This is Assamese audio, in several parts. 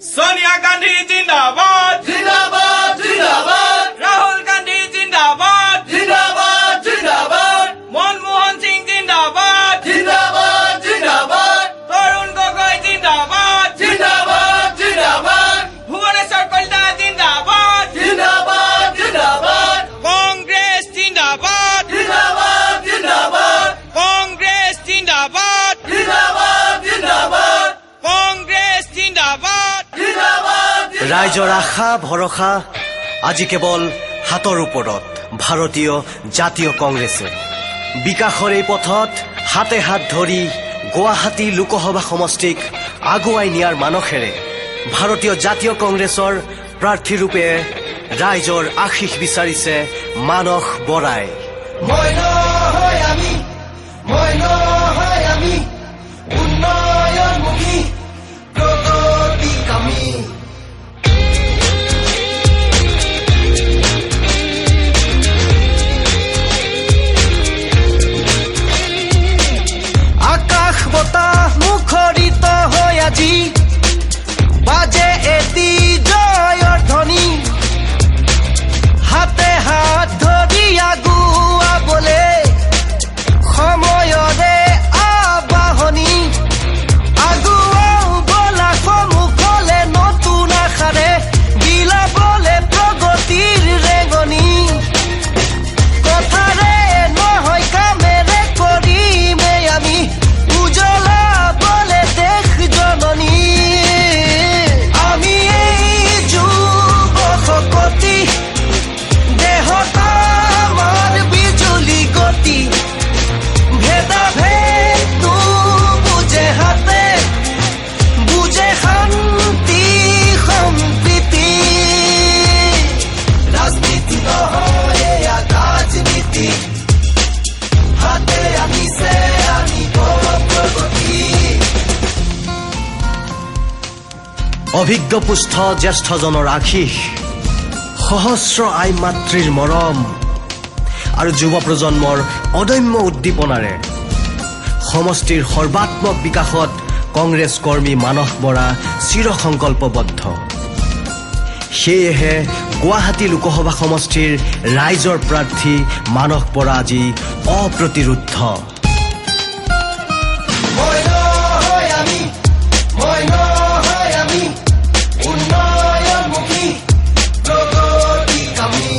सोनिया गांधी जिंदाबाद जिंदाबाद जिंदाबाद राहुल गांधी जिंदाबाद जिंदाबाद जिंदाबाद मनमोहन सिंह जिंदाबाद जिंदाबाद जिंदाबाद तरुण गोगोई जिंदाबाद जिंदाबाद जिंदाबाद भुवनेश्वर कलिता जिंदाबाद जिंदाबाद जिंदाबाद कांग्रेस जिंदाबाद जिंदाबाद जिंदाबाद कांग्रेस जिंदाबाद जिंदाबाद जिंदाबाद कांग्रेस जिंदाबाद जिंदाबाद ৰাইজৰ আশা ভৰসা আজি কেৱল হাতৰ ওপৰত ভাৰতীয় জাতীয় কংগ্ৰেছে বিকাশৰ এই পথত হাতে হাত ধৰি গুৱাহাটী লোকসভা সমষ্টিক আগুৱাই নিয়াৰ মানসেৰে ভাৰতীয় জাতীয় কংগ্ৰেছৰ প্ৰাৰ্থীৰূপে ৰাইজৰ আশীষ বিচাৰিছে মানস বৰাই। মই নহয় আমি উন্নয়নমুখী প্ৰগতিকামী আকাশ বতাহ মুখৰিত হৈ আজি বাজে এটি জয়ৰ ধ্বনি হাতে হাত ধৰি আগুৱাবলে সময়ৰে আবাহনী আগুৱাও বলা সন্মুখলে নতুন আশাৰে বিলাবলে প্ৰগতিৰ ৰেঙনি কথাৰে নহয় কামেৰে কৰিমে আমি উজ্বলাবলে দেশ জননী আমি এই যুৱ শক্তি দেহত আমাৰ বিজুলী গতি ভেদাভেদটো বুজে হাতে বুজে শান্তি সম্প্ৰীতি ৰাজনীতি নহয় এয়া ৰাজনীতি হাতে আনিছে আনিব প্ৰগতি। অভিজ্ঞ পুষ্ঠ জ্যেষ্ঠজনৰ আশীষ সহস্ৰ আই মাতৃৰ মৰম আৰু যুৱ প্ৰজন্মৰ অদম্য উদ্দীপনাৰে সমষ্টিৰ সৰ্বাত্মক বিকাশত কংগ্ৰেছ কৰ্মী মানস বৰা চিৰসংকল্পবদ্ধ। সেয়েহে গুৱাহাটী লোকসভা সমষ্টিৰ ৰাইজৰ প্ৰাৰ্থী মানস বৰা আজি অপ্ৰতিৰোধ। মই নহয় আমি উন্নয়নমুখী প্ৰগতিকামী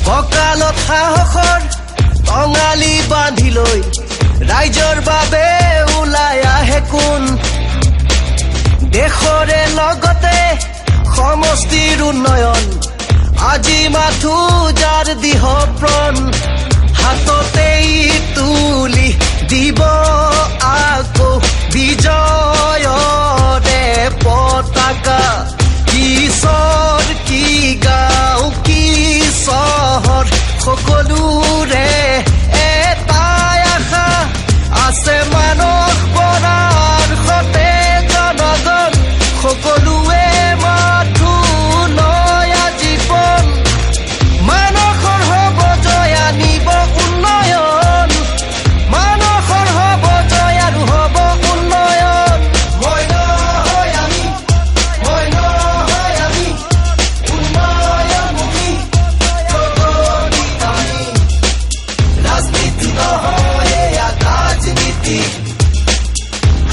কঁকালত সাহসৰ টঙালি বান্ধি লৈ ৰাইজৰ বাবে ওলাই আহে কোন দেশৰে লগতে সমষ্টিৰ উন্নয়ন আজি মাথো যাৰ দিহ প্ৰাণ হাততেই তুলি দিব আকৌ বিজয়ৰে পতাকা কিশোৰ কি গাঁও কি চহৰ সকলোৰে এটাই আশা আছে মানস বৰাৰ সতে জনগণ সকলোৱে মাথো নয়া জীৱন মানসৰ হ'ব জয় আনিব উন্নয়ন মানসৰ হ'ব জয় আৰু হ'ব উন্নয়ন। মই নহয় আমি উন্নয়নমুখী প্ৰগতিকামী ৰাজনীতি নহয় এয়া ৰাজনীতি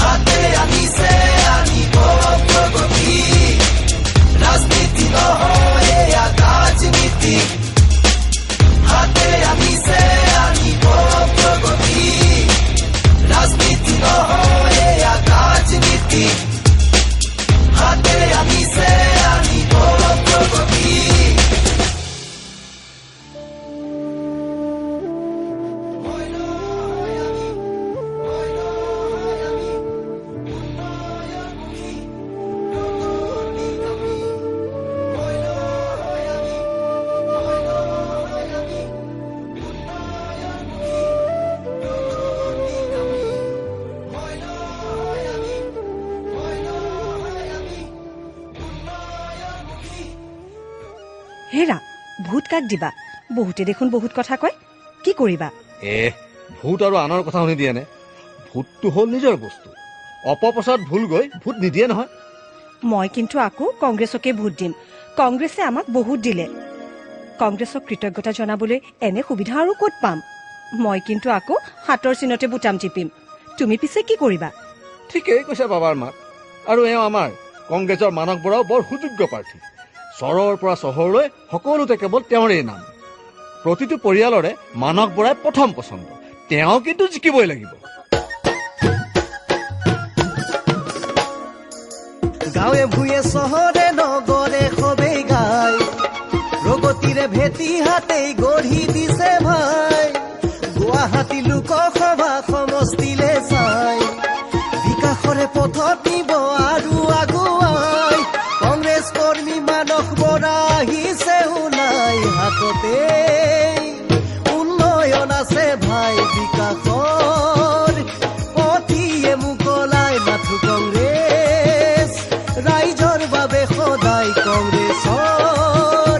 হাতে আনিছে আনিব প্ৰগতি ৰাজনীতি নহয় এয়া ৰাজনীতি হাতে আনিছে আনিব প্ৰগতি ৰাজনীতি নহয় এয়া ৰাজনীতি হাতে আনিছে আনিব প্ৰগতি। হেৰা ভূত কাক দিবা বহুতে দেখোন বহুত কথা কয় কি কৰিবা ভূত আৰু আনৰ কথা শুনি দিয়ে নে ভূতটো হ'ল নিজৰ বস্তু অপপ্ৰচাৰত ভুল গৈ ভূত নিদিয়ে নহয় মই কিন্তু আকৌ কংগ্ৰেছকে ভোট দিম। কংগ্ৰেছে আমাক বহুত দিলে। কংগ্ৰেছক কৃতজ্ঞতা জনাবলৈ এনে সুবিধা আৰু ক'ত পাম? মই কিন্তু আকৌ হাতৰ চিনতে বুটাম টিপিম। তুমি পিছে কি কৰিবা? ঠিকেই কৈছে বাবাৰ মাক। আৰু এওঁ আমাৰ কংগ্ৰেছৰ মানস বৰাও বৰ সুযোগ্য প্ৰাৰ্থী। চৰৰ পৰা চহৰলৈ সকলোতে কেৱল তেওঁৰে নাম। প্ৰতিটো পৰিয়ালৰে মানস বৰাই প্ৰথম পচন্দ। তেওঁ কিন্তু জিকিবই লাগিব। গাঁৱে ভূঞে চহৰে নগৰে সবেই গায়, প্ৰগতিৰে ভেটি হাতেই গঢ়ি দিছে ভাই। গুৱাহাটী লোকসভা সমষ্টিলে চাই বিকাশৰে পথত নিব আৰু আগুৱাই। কংগ্ৰেছ কৰ্মী মানস বৰা আহিছে ওলাই, হাততে উন্নয়ন আছে ভাই। বিকাশৰ পথিয়ে মোকলাই মাথো কংগ্ৰেছ, ৰাইজৰ বাবে সদায় কংগ্ৰেছৰ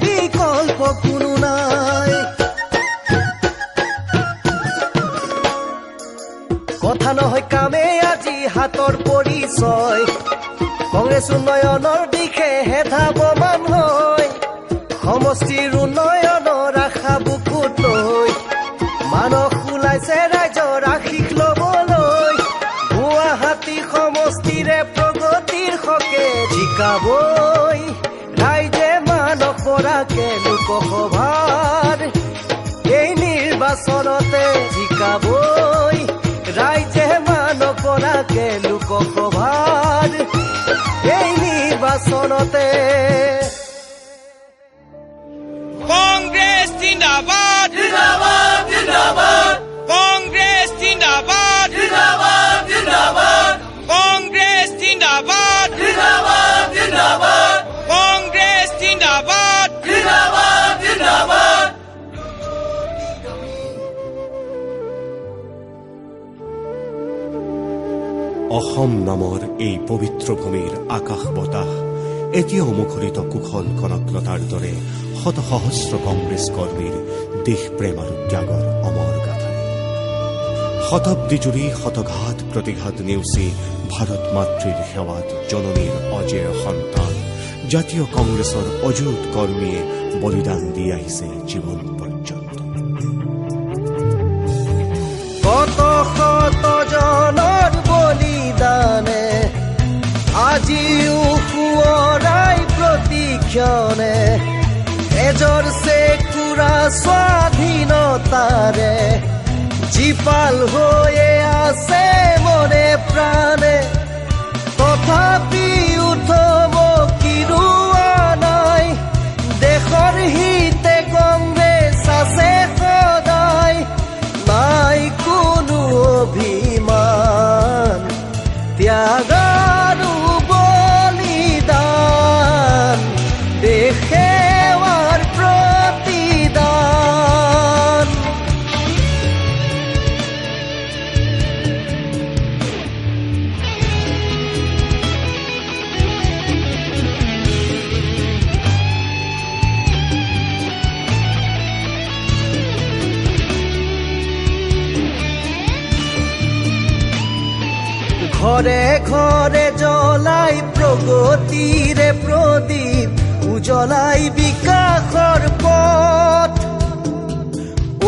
বিকল্প কোনো নাই। কথা নহয় কামে আজি হাতৰ পৰিচয়, কংগ্ৰেছ উন্নয়নৰ দিশে হেধাৱমান হয়। সমষ্টিৰ উন্নয়নৰ আশা বুকুত লৈ মানস ওলাইছে ৰাইজৰ আশীষ লবলৈ। গুৱাহাটী সমষ্টিৰে প্ৰগতিৰ হকে জিকাবই ৰাইজে মানস বৰাকে লোকসভাৰ এই নিৰ্বাচনতে জিকাবই ৰাইজে মানস বৰাকে লোকসভাৰ এই নিৰ্বাচনতে। কংগ্ৰেছ জিন্দাবাদ জিন্দাবাদ জিন্দাবাদ কংগ্ৰেছ জিন্দাবাদ জিন্দাবাদ জিন্দাবাদ কংগ্ৰেছ জিন্দাবাদ জিন্দাবাদ জিন্দাবাদ কংগ্ৰেছ জিন্দাবাদ জিন্দাবাদ জিন্দাবাদ। অসম নামৰ এই পবিত্ৰ ভূমিৰ আকাশ বতাহ এতিয়াও মুখৰিত কুশল কনকলতাৰ দৰে শত সহস্ৰ কংগ্ৰেছ কৰ্মীৰ দেশ প্ৰেম আৰু ত্যাগৰ অমৰ গাঁথানী। শতাব্দীজুৰি শতঘাত প্ৰতিঘাত নেওচি ভাৰত মাতৃৰ সেৱাত জননীৰ অজেয় সন্তান জাতীয় কংগ্ৰেছৰ অযুত কৰ্মীয়ে বলিদান দি আহিছে জীৱন পৰ্যন্ত। কত শত জনৰ বলিদানে আজিও সোঁৱৰাই প্ৰতিক্ষণে এজৰ চেকুৰা স্বাধীনতাৰে জীপাল হৈয়ে আছে মনে প্ৰাণে। তথাপিও থমকি ৰোৱা নাই, দেশৰ হিতে কংগ্ৰেছ আছে সদায়। নাই কোনো অভিমান, ত্যাগ আৰু বলিদান, দেশ সেৱাৰ প্ৰতিদান। ঘৰে ঘৰে জ্বলাই প্ৰগতিৰে প্ৰদীপ, উজ্বলাই বিকাশৰ পথ।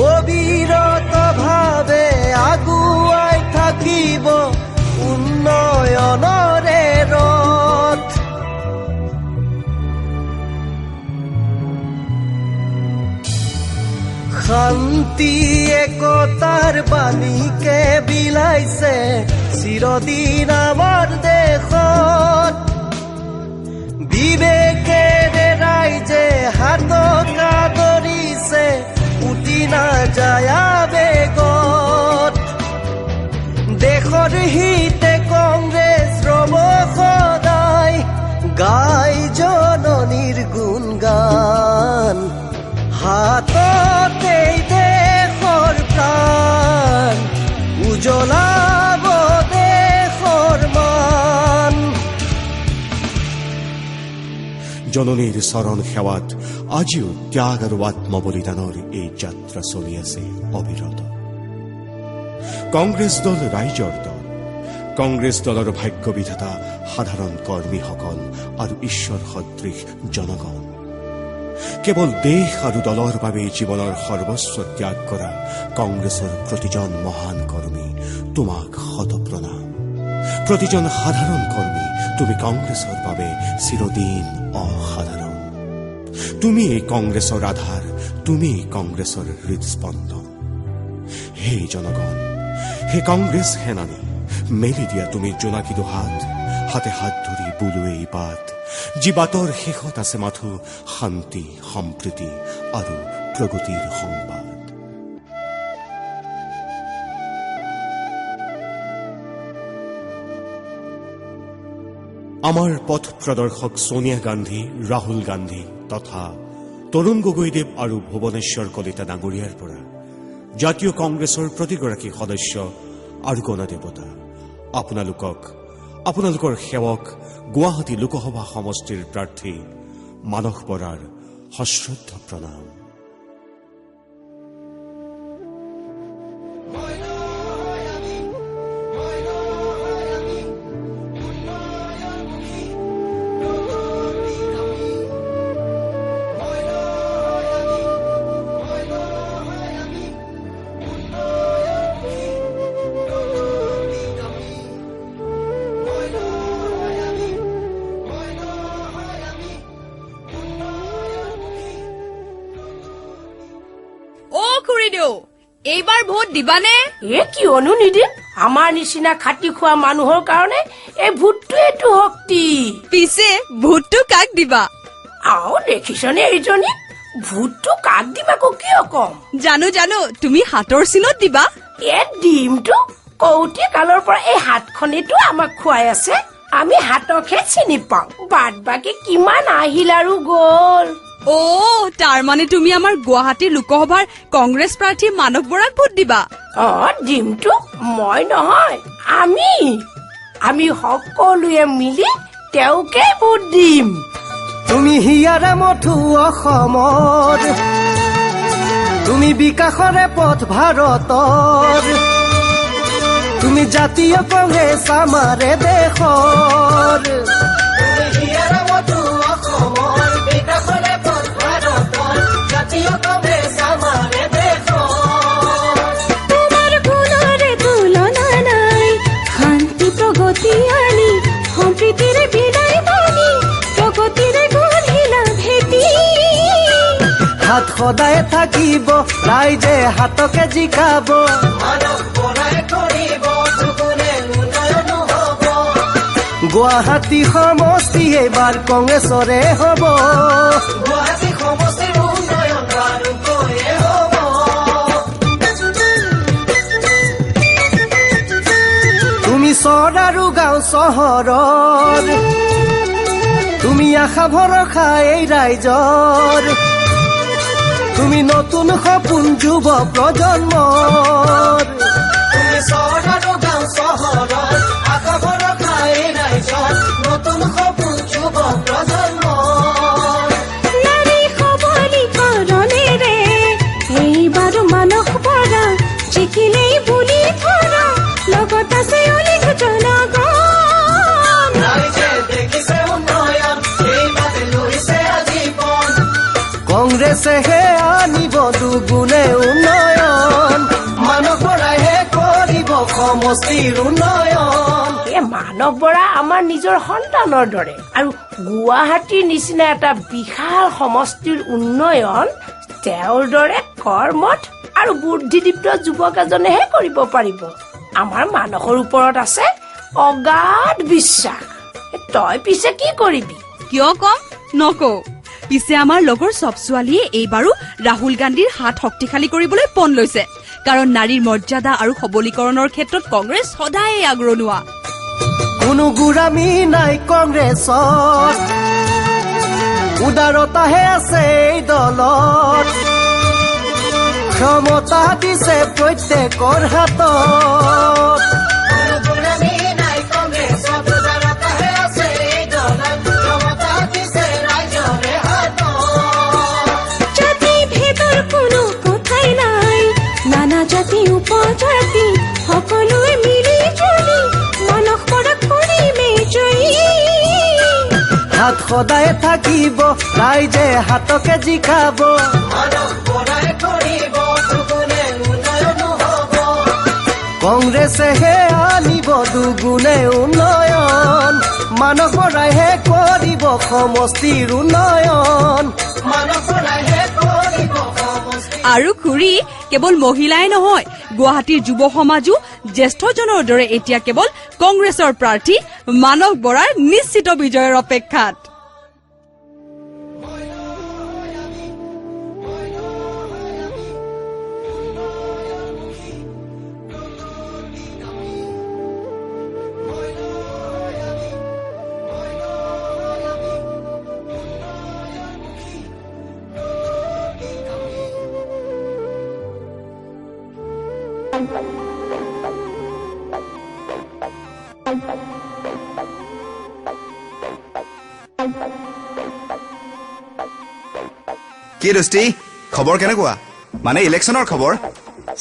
অবিৰত ভাৱে আগুৱাই থাকিব উন্নয়নৰে ৰথ। শান্তি একতাৰ বাণীকে বিলাইছে চিৰদিন আমাৰ দেশত। বিবেকেৰে ৰাইজে হাতক আদৰিছে উটি নাযায় আবেগত। দেশৰ হিতে কংগ্ৰেছ ৰব সদায়, গাই জননীৰ গুণগান। হাততেই দেশৰ প্ৰাণ, উজ্বলাব দেশৰ মান। জননীৰ চৰণ সেৱাত আজিও ত্যাগ আৰু আত্মবলিদানৰ এই যাত্ৰা চলি আছে অবিৰত। কংগ্ৰেছ দল ৰাইজৰ দল, কংগ্ৰেছ দলৰ ভাগ্য বিধাতা সাধাৰণ কৰ্মীসকল আৰু ঈশ্বৰ সদৃশ জনগণ। কেৱল দেশ আৰু দলৰ বাবে জীৱনৰ সৰ্বস্ব ত্যাগ কৰা কংগ্ৰেছৰ প্ৰতিজন মহান কৰ্মী তোমাক শত প্ৰণাম। প্ৰতিজন সাধাৰণ কৰ্মী তুমি কংগ্ৰেছৰ বাবে চিৰদিন অসাধাৰণ। তুমি এই কংগ্ৰেছৰ আধাৰ, তুমি কংগ্ৰেছৰ হৃদস্পন্দন। হে জনগণ, হে কংগ্ৰেছ সেনানী, মেলি দিয়া তুমি জোনাকী দুহাত, হাতে হাত ধৰি বোলো এই বাট, যি বাটৰ শেষত আছে মাথো শান্তি, সম্প্ৰীতি আৰু প্ৰগতিৰ সংবাদ। আমাৰ পথ প্ৰদৰ্শক ছোনিয়া গান্ধী, ৰাহুল গান্ধী তথা তৰুণ গগৈদেৱ আৰু ভুৱনেশ্বৰ কলিতা ডাঙৰীয়াৰ পৰা জাতীয় কংগ্ৰেছৰ প্ৰতিগৰাকী সদস্য আৰু গণদেৱতা আপোনালোকৰ সেৱক গুৱাহাটী লোকসভা সমষ্টিৰ প্ৰাৰ্থী মানস বৰাৰ সশ্ৰদ্ধ প্ৰণাম। এইবাৰ ভোট দিবানে? কিয়নো নিদিম? আমাৰ নিচিনা খাটি খোৱা মানুহৰ কাৰণে এই ভোটটোৱেটো শক্তি। পিছে ভোটটো কাক দিবা? আও দেখিছনে এইজনী, ভোটটো কাক দিম আকৌ কিয় কম? জানো তুমি হাতৰ চিনত দিবা। ডিমটো কৌটি কালৰ পৰা এই হাতখনেতো আমাক খুৱাই আছে। আমি হাতকহে চিনি পাওঁ, বাদ বাকী কিমান আহিল আৰু গ'ল। তাৰ মানে তুমি আমাৰ গুৱাহাটীৰ লোকসভাৰ কংগ্ৰেছ প্ৰাৰ্থী মানস বৰাক ভোট দিবা? ডিমটো মই নহয়, আমি সকলোৱে মিলি তেওঁকে ভোট দিম। তুমি হিয়াৰে মথু অসমৰ, তুমি বিকাশৰে পথ ভাৰতৰ, তুমি জাতীয় কংগ্ৰেছ আমাৰে দেশৰ। তোমাৰ গুণৰে তুলনা নাই, শান্তি প্ৰগতি আনি সম্প্ৰীতিৰ বিদায় মানি প্ৰগতিৰে গঢ়িলা ভেটি। হাত সদায় থাকিব, ৰাইজে হাতকে জিকাব, গুৱাহাটী সমষ্টি এইবাৰ কংগ্ৰেছৰে হ'ব। তুমি চৰ আৰু গাঁও চহৰৰ, তুমি আশা ভৰসা এই ৰাইজৰ, তুমি নতুন সপোন যুৱ প্ৰজন্মৰ। তুমি চৰ আৰু গাঁও চহৰৰ, আশা ভৰসা এই ৰাইজৰ, নতুন সপোন যুৱ প্ৰজন্মৰ। নাৰী সবলীকৰণেৰে এইবাৰ মানস বৰা জিকিলেই বুলি ধৰা, লগত আছে অলিখ জনগণ। কংগ্ৰেছেহে আনিব দুগুণে উন্নয়ন, মানস বৰাইহে কৰিব সমষ্টিৰ উন্নয়ন। মানস বৰা আমাৰ নিজৰ সন্তানৰ দৰে, আৰু গুৱাহাটীৰ নিচিনা এটা বিশাল সমষ্টিৰ উন্নয়ন তেওঁৰ দৰে কৰ্মঠ আৰু বুদ্ধিদীপ্ত যুৱক এজনেহে কৰিব পাৰিব। আমাৰ মানসৰ ওপৰত আছে অগাধ বিশ্বাস। তই পিছে কি কৰিবি? কিয় কম? নকওঁ। পিছে আমাৰ লগৰ চব ছোৱালীয়ে এইবাৰো ৰাহুল গান্ধীৰ হাত শক্তিশালী কৰিবলৈ পণ লৈছে, কাৰণ নাৰীৰ মৰ্যাদা আৰু সবলীকৰণৰ ক্ষেত্ৰত কংগ্ৰেছ সদায় আগৰণুৱা। কোনো গুৰামী নাই কংগ্ৰেছত, উদাৰতাহে আছে এই দলত, ক্ষমতা দিছে প্ৰত্যেকৰ হাতত। জাতি ভেদৰ কোনো কথাই নাই, নানা জাতি উপজাতি সকলোৱে মিলি জুলি মানস হাত সদায় থাকিব ৰাইজে হাতকে জিকাব কংগ্ৰেছেহে আনিব দুগুণে উন্নয়ন মানৱ বৰাইহে কৰিব সমষ্টিৰ উন্নয়ন আৰু খুৰী কেৱল মহিলাই নহয় গুৱাহাটীৰ যুৱ সমাজো জ্যেষ্ঠজনৰ দৰে এতিয়া কেৱল কংগ্ৰেছৰ প্ৰাৰ্থী মানস বৰাৰ নিশ্চিত বিজয়ৰ অপেক্ষাত কি দোস্তি খবৰ কেনেকুৱা মানে ইলেকশ্যনৰ খবৰ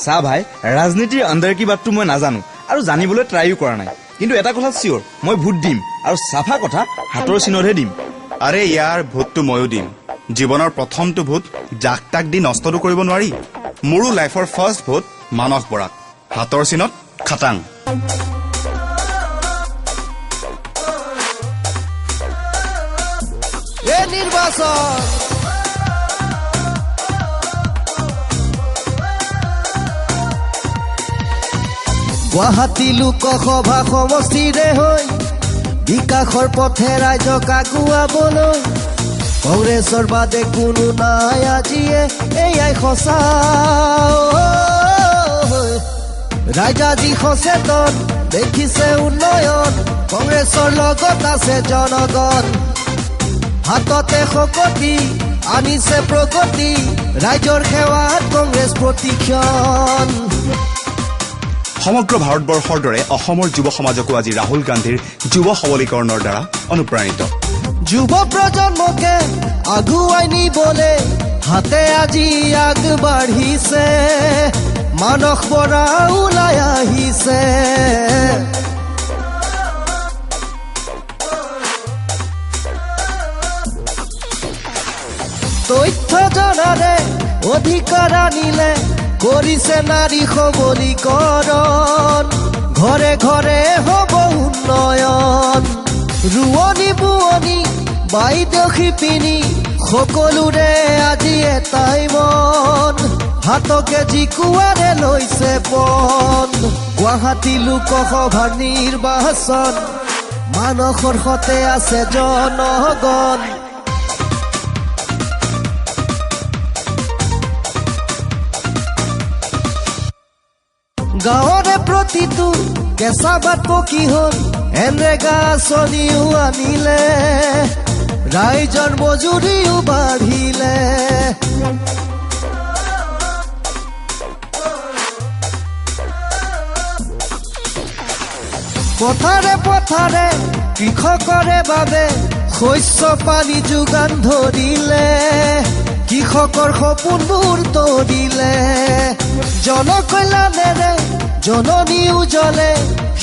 চা ভাই ৰাজনীতিৰ আণ্ডাৰ কি বাতটো মই নাজানো আৰু জানিবলৈ ট্ৰাইও কৰা নাই কিন্তু এটা কথা চিয়ৰ মই ভোট দিম আৰু চাফা কথা হাতৰ চিনতহে দিম আৰে ইয়াৰ ভোটটো ময়ো দিম জীৱনৰ প্ৰথমটো ভোট জাক তাক দি নষ্টটো কৰিব নোৱাৰি মোৰো লাইফৰ ফাৰ্ষ্ট ভোট মানস বৰাক হাতৰ চিনত খাটাং এই নিৰ্বাচন গুৱাহাটী লোকসভা সমষ্টিৰে হৈ বিকাশৰ পথে ৰাইজক আগুৱাবলৈ কংগ্ৰেছৰ বাদে কোনো নাই আজিয়ে এয়াই সঁচা ৰাইজ আজি সচেতন দেখিছে উন্নয়ন কংগ্ৰেছৰ লগত আছে জনগণ হাততে শকতি আনিছে প্ৰগতি ৰাইজৰ সেৱাত কংগ্ৰেছ প্ৰতিক্ষণ সমগ্ৰ ভাৰতবৰ্ষৰ দৰে অসমৰ যুৱ সমাজকো আজি ৰাহুল গান্ধীৰ যুৱ সবলীকৰণৰ দ্বাৰা অনুপ্ৰাণিত যুৱ প্ৰজন্মকে আগুৱাই নিবলে হাতে আজি আগবাঢ়িছে মানস বৰা ওলাই আহিছে তথ্য জনাৰে অধিকাৰ আনিলে কৰিছে নাৰী সবলীকৰণ ঘৰে ঘৰে হ'ব উন্নয়ন ৰোৱনী বুৱনী বাইদেউ শিপিনী সকলোৰে আজি এটাই মন হাতকে জিকুৱাৰে লৈছে পন গুৱাহাটী লোকসভাৰ নিৰ্বাচন মানসৰ সতে আছে জনগণ গাঁৱৰে প্ৰতিটো কেঁচা বাট পকী হ'ল এনৰেগা আঁচনিও আনিলে ৰাইজৰ মজুৰিও বাঢ়িলে পথাৰে পথাৰে কৃষকৰে বাবে শস্য পানী যোগান ধৰিলে কৃষকৰ সপোনবোৰ তৰিলে জনকল্যাণেৰে জননী উজলে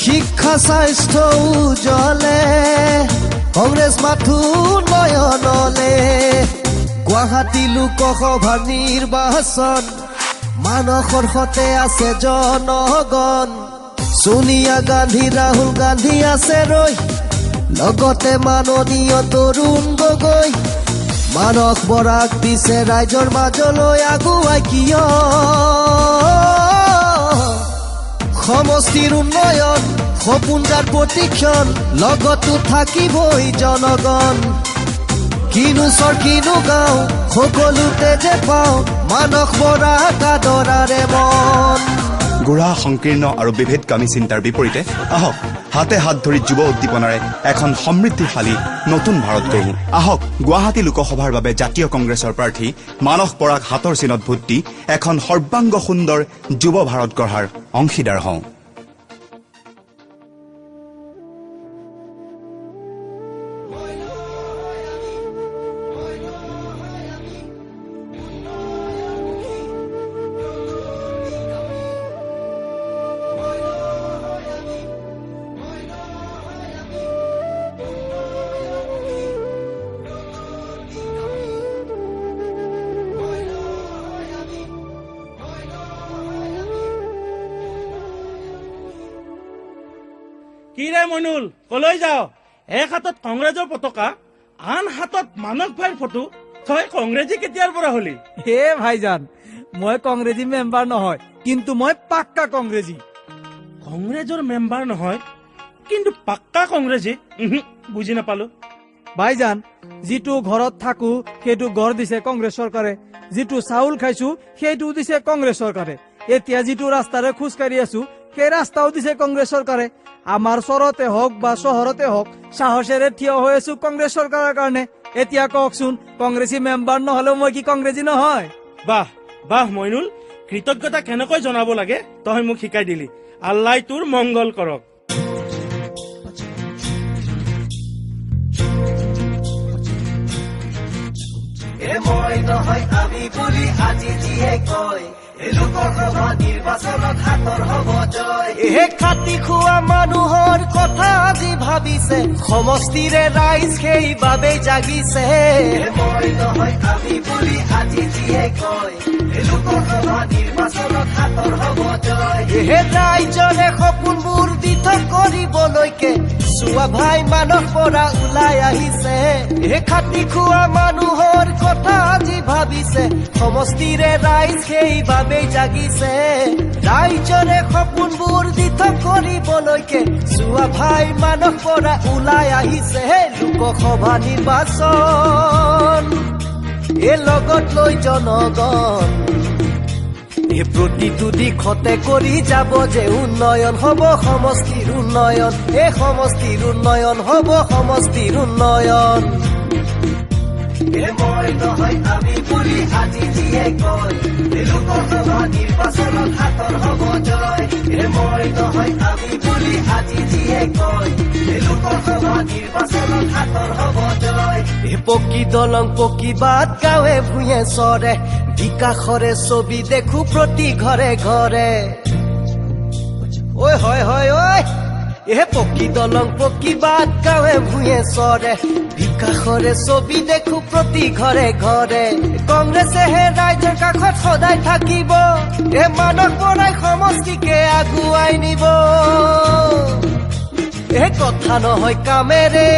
শিক্ষা স্বাস্থ্য উজলে কংগ্ৰেছ মাথো নয়নলে গুৱাহাটী লোকসভাৰ নিৰ্বাচন মানসৰ সতে আছে জনগণ সোনিয়া গান্ধী ৰাহুল গান্ধী আছে ৰৈ লগতে মাননীয় তৰুণ গগৈ মানস বৰাক দিছে ৰাইজৰ মাজলৈ আগুৱাই কিয় সমষ্টিৰ উন্নয়ন সপোন যাৰ প্ৰতিক্ষণ লগতো থাকিবই জনগণ কিনো চৰ কিনো গাঁও সকলোতে যে পাওঁ মানস বৰাক আদৰাৰে মন গোড়া সংকীৰ্ণ আৰু বিভেদকামী চিন্তাৰ বিপৰীতে আহক হাতে হাত ধৰি যুৱ উদ্দীপনাৰে এখন সমৃদ্ধিশালী নতুন ভাৰত গঢ়ো আহক গুৱাহাটী লোকসভাৰ বাবে জাতীয় কংগ্ৰেছৰ প্ৰাৰ্থী মানস বৰাক হাতৰ চিনত ভোট দি এখন সৰ্বাংগ সুন্দৰ যুৱ ভাৰত গঢ়াৰ অংশীদাৰ হওঁ কি ৰে মইনুল কলৈ যাও এক হাতত কংগ্ৰেছৰ পতাকা আন হাতত মানস ভাইৰ ফটো তই কংগ্ৰেছী কেতিয়াৰ পৰা হলি হে ভাইজান মই কংগ্ৰেছী মেম্বাৰ নহয় কিন্তু মই পাক্কা কংগ্ৰেছী কংগ্ৰেছৰ মেম্বাৰ নহয় কিন্তু পাক্কা কংগ্ৰেছী বুজি নাপালো ভাইজান যিটো ঘৰত থাকো সেইটো ঘৰ দিছে কংগ্ৰেছ চৰকাৰে যিটো চাউল খাইছো সেইটো দিছে কংগ্ৰেছ চৰকাৰে এতিয়া যিটো ৰাস্তাৰে খোজকাঢ়ি আছো সেই ৰাস্তাও দিছে কংগ্ৰেছ চৰকাৰে আমাৰ চৰতে হওক বা চহৰতে হওক সাহসেৰে থিয় হৈ আছো কংগ্ৰেছ চৰকাৰৰ কাৰণে এতিয়া কওকচোন কংগ্ৰেছী মেম্বাৰ নহলেও মই কি কংগ্ৰেছী নহয় বাহ বাহ মইনুল কৃতজ্ঞতা কেনেকৈ জনাব লাগে তই মোক শিকাই দিলি আল্লাই তোৰ মংগল কৰক মই নহয় আমি বুলি আজি যিয়ে কয় লোকসভা নিৰ্বাচনত হাতৰ হ'ব জয় এহে খাতি খোৱা মানুহৰ কথা আজি ভাবিছে সমষ্টিৰে ৰাইজ সেইবাবেই জাগিছে মই নহয় আমি বুলি আজি যিয়ে কয় লোকসভা নিৰ্বাচনত হাতৰ হ'ব জয় এহে ৰাইজৰে সপোনবোৰ দিঠক কৰিবলৈকে চোৱা ভাই মানস পৰা ওলাই আহিছে এহে খাতি খোৱা মানুহৰ কথা আজি ভাবিছে সমষ্টিৰে ৰাইজ সেইবাবেই জাগিছে ৰাইজৰে সপোনবোৰ দিঠক কৰিবলৈকে চোৱা ভাই মানস পৰা ওলাই আহিছে লোকসভা নিৰ্বাচন এ লগত লৈ জনগণ এ প্ৰতিটো দিশতে কৰি যাব যে উন্নয়ন হ'ব সমষ্টিৰ উন্নয়ন এই সমষ্টিৰ উন্নয়ন হ'ব সমষ্টিৰ উন্নয়ন মই নহয় আমি বুলি আজি যিয়ে কয় লোকসভা নিৰ্বাচনত হাতৰ হ'ব জয় মই নহয় আমি বুলি আজি যিয়ে কয় লোকসভা নিৰ্বাচনত হাতৰ হ'ব জয় পকী দলং পকী বাট গাঁৱে ভূঞে চৰে বিকাশৰে ছবি দেখো প্ৰতি ঘৰে ঘৰে ঐ হয় হয় ঐ এ পকী দলং পকী বাট গাঁৱে ভূঞে চৰে বিকাশৰে ছবি দেখো প্ৰতি ঘৰে ঘৰে কংগ্ৰেছেহে ৰাইজৰ কাষত সদায় থাকিব এ মানস বৰাই সমষ্টিকে আগুৱাই নিব এ কথা নহয় কামেৰে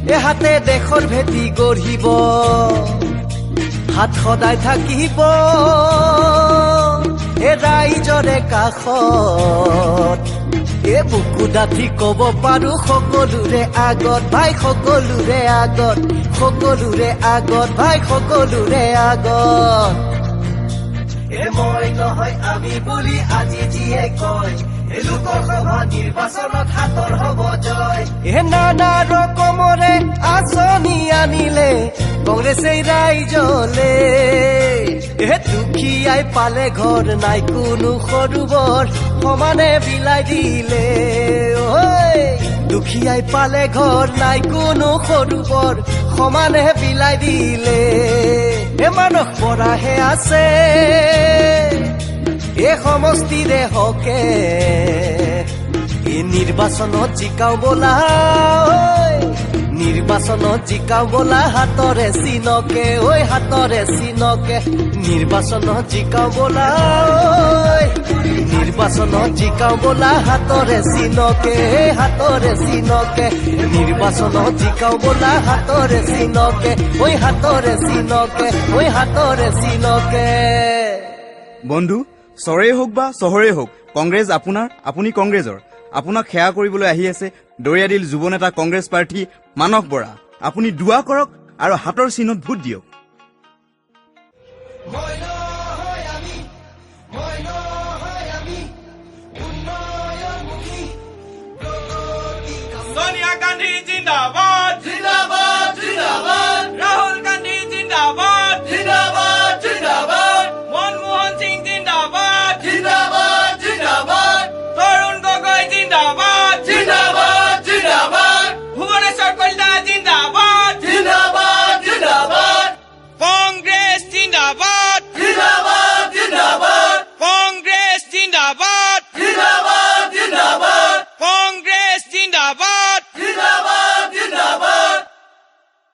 এ হাতে দেশৰ ভেটি গঢ়িব হাত সদায় থাকিব এ ৰাইজৰে কাষত এ বুকু ডাঠি কব পাৰো সকলোৰে আগত ভাই সকলোৰে আগত সকলোৰে আগত ভাই সকলোৰে আগত মই নহয় আমি বুলি আজি যিয়ে কয় লোকসভা নিৰ্বাচনত হাতৰ হ'ব জয় এ নানা ৰকমৰে আঁচনি আনিলে কংগ্ৰেছে ৰাইজলে এ দুখীয়াই পালে ঘৰ নাই কোনো সৰুবৰ সমানে বিলাই দিলে ঐ দুখীয়াই পালে ঘৰ নাই কোনো সৰুবৰ সমানে বিলাই দিলে এ মানস বৰাহে আছে এ সমষ্টিৰে হকে এ নিৰ্বাচনত জিকাও বোলা নিৰ্বাচনত জিকাও বোলা হাতৰে চিনকে ঐ হাতৰে চিনকে নিৰ্বাচনত জিকাও বোলা নিৰ্বাচনত জিকাও বোলা হাতৰে চিনকে হাতৰে চিনকে নিৰ্বাচনত জিকাও বোলা হাতৰে চিনকে ঐ হাতৰে চিনকে ঐ হাতৰে চিনকে বন্ধু চৰেই হওক বা চহৰেই হওক কংগ্ৰেছ আপোনাৰ আপুনি কংগ্ৰেছৰ আপোনাক সেৱা কৰিবলৈ আহি আছে দৰিয়াদিল যুৱ নেতা কংগ্ৰেছ প্ৰাৰ্থী মানস বৰা আপুনি দুৱা কৰক আৰু হাতৰ চিহ্নত ভোট দিয়ক